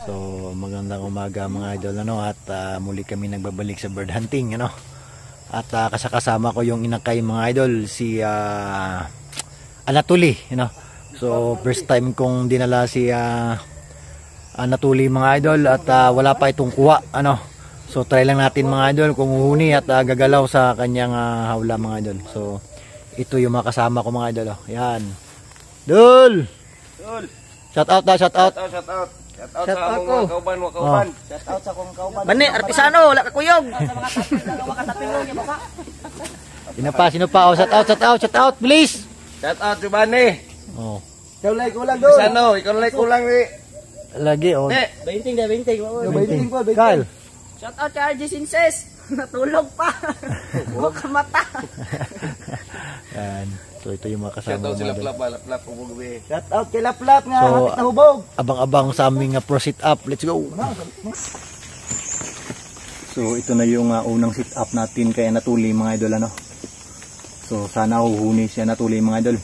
So magandang umaga mga idol at muli kami nagbabalik sa bird hunting at kasama ko yung inakay mga idol si Anatoly So first time kong dinala si Anatoly mga idol at wala pa itong kuha So try lang natin mga idol kung uhuni at gagalaw sa kanyang hawla mga idol. So ito yung mga kasama ko mga idol Yan. Dul! Shout out. Shout out sa akong kauban. Shout out sa akong kauban. Bani, artisano, wala ka kuyog. Sa mga dalawa katapilong niya baka. Sino pa? Shout out, please. Shout out si Bani. Oh. Ikaw lang kulang doon. Artisano, ikaw lang kulang ni. Lagi oh. 20. Kyle. Shout out kay RJ Sinses. Natulog pa. Huwag ka mata. Yan. So ito yung mga kasama Shout out mga sila idol. Laplap pugugbi. Shout out kay Laplap nga So, hapit na hubog. Abang-abang sa aming pro sit up. Let's go. So ito na yung unang sit up natin kay Anatoly mga idol So sana huhuni si Anatoly mga idol.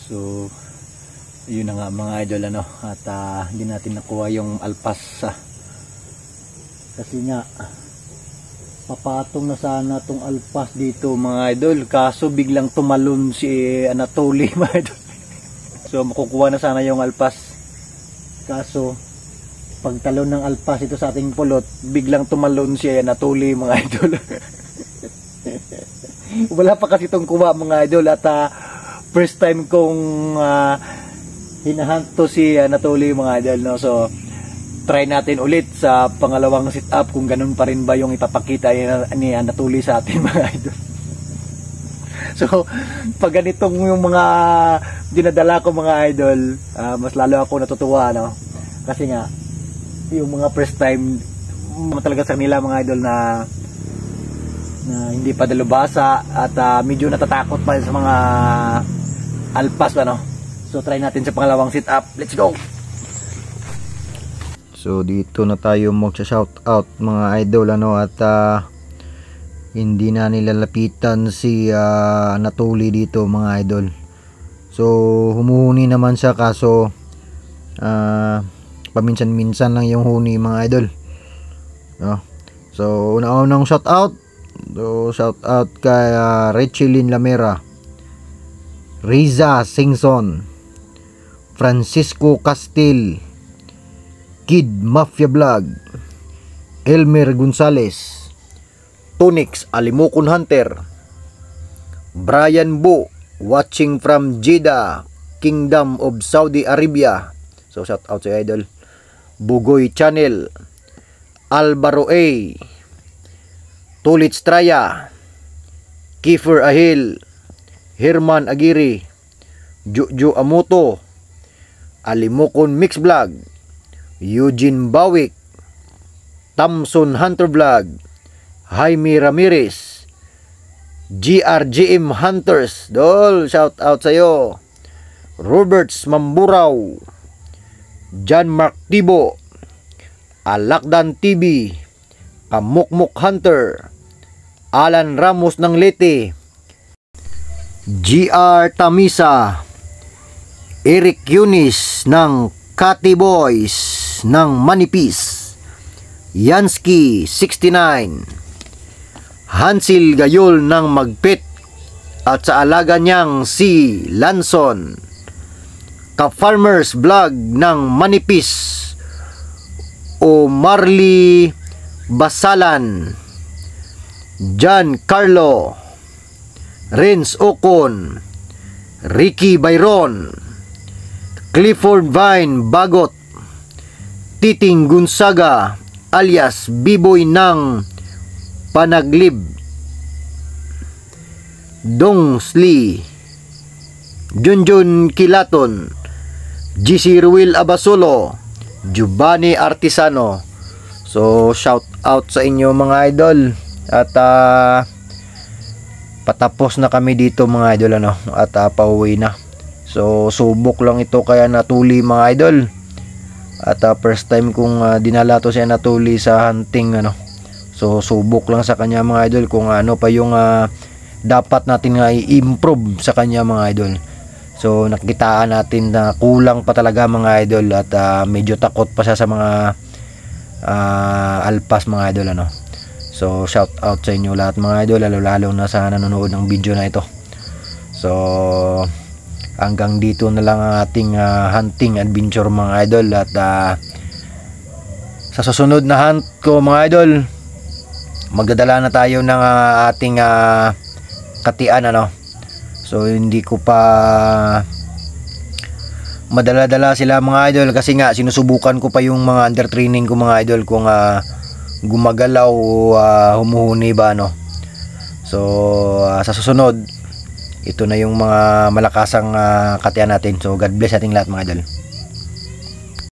So, yun na nga mga idol, ano, at hindi natin nakuha yung alpas, kasi nga papatong na sana tong alpas dito mga idol, kaso biglang tumalon si Anatoly mga idol. So makukuha na sana yung alpas, kaso pagtalon ng alpas ito sa ating pulot, biglang tumalon si Anatoly mga idol. Wala pa kasi itong kuha mga idol, at first time kong hinahanto si Anatoly mga idol, no? So try natin ulit sa pangalawang sit up kung ganun pa rin ba yung ipapakita ni Anatoly sa atin mga idol. So pag ganitong yung mga dinadala ko mga idol, mas lalo ako natutuwa, no? Kasi nga yung mga first time talaga sa kanila mga idol na hindi pa dalubasa, at medyo natatakot pa sa mga alpas, ano. So try natin sa pangalawang sit up. Let's go. So dito na tayo mag-shout out mga idol, ano, at hindi na nilalapitan si Anatoly dito mga idol. So humuhuni naman siya, kaso paminsan-minsan lang yung huni mga idol, no? So una-unang shout out, so shout out kay Richelyn Lamera, Riza Singson, Francisco Castil, Kid Mafia Vlog, Elmer Gonzales, Tonix Alimokon Hunter, Brian Bo watching from Jeddah, Kingdom of Saudi Arabia. So shout out sa idol. Bugoy Channel, Alvaro A, Tulit Straya, Kiefer Ahil, Herman Aguirre, Jojo Amoto, Alimokon Mix Vlog, Eugene Bawik, Thompson Hunter Vlog, Jaime Ramirez, GRGM Hunters, dol, shout out sa'yo. Roberts Mamburao, John Mark Tibo, Alakdan TV, Kamukmuk Hunter, Alan Ramos ng Leyte, GR Tamisa, Eric Yunis ng Kati Boys ng Manipis, Yansky 69, Hansil Gayol ng Magpit, at sa alaga niyang si Lanson, Ka-Farmers Vlog ng Manipis, Omarly Basalan, John Carlo, Renz Ocon, Ricky Byron, Clifford Vine Bagot, Titing Gonzaga alias Biboy ng Panaglib, Dong Sli, Junjun Kilaton, GC Ruel Abasolo, Giovanni Artisano. So shout out sa inyo mga idol. At patapos na kami dito mga idol, ano, at pauwi na. So subok lang ito kaya Natuli mga idol. At first time kong dinala to si Natuli sa hunting, ano. So subok lang sa kanya mga idol kung ano pa yung dapat natin nga i-improve sa kanya mga idol. So nakitaan natin na kulang pa talaga mga idol, at medyo takot pa siya sa mga alpas mga idol, ano. So shout out sa inyo lahat mga idol, lalo na sa nanonood ng video na ito. So hanggang dito na lang ang ating hunting adventure mga idol, at sa susunod na hunt ko mga idol, magdadala na tayo ng ating katian, ano. So hindi ko pa madala-dala sila mga idol kasi nga sinusubukan ko pa yung mga under training ko mga idol kung gumagalaw o humuhuni ba, ano. So sa susunod, ito na yung mga malakasang katian natin. So God bless ating lahat mga idol.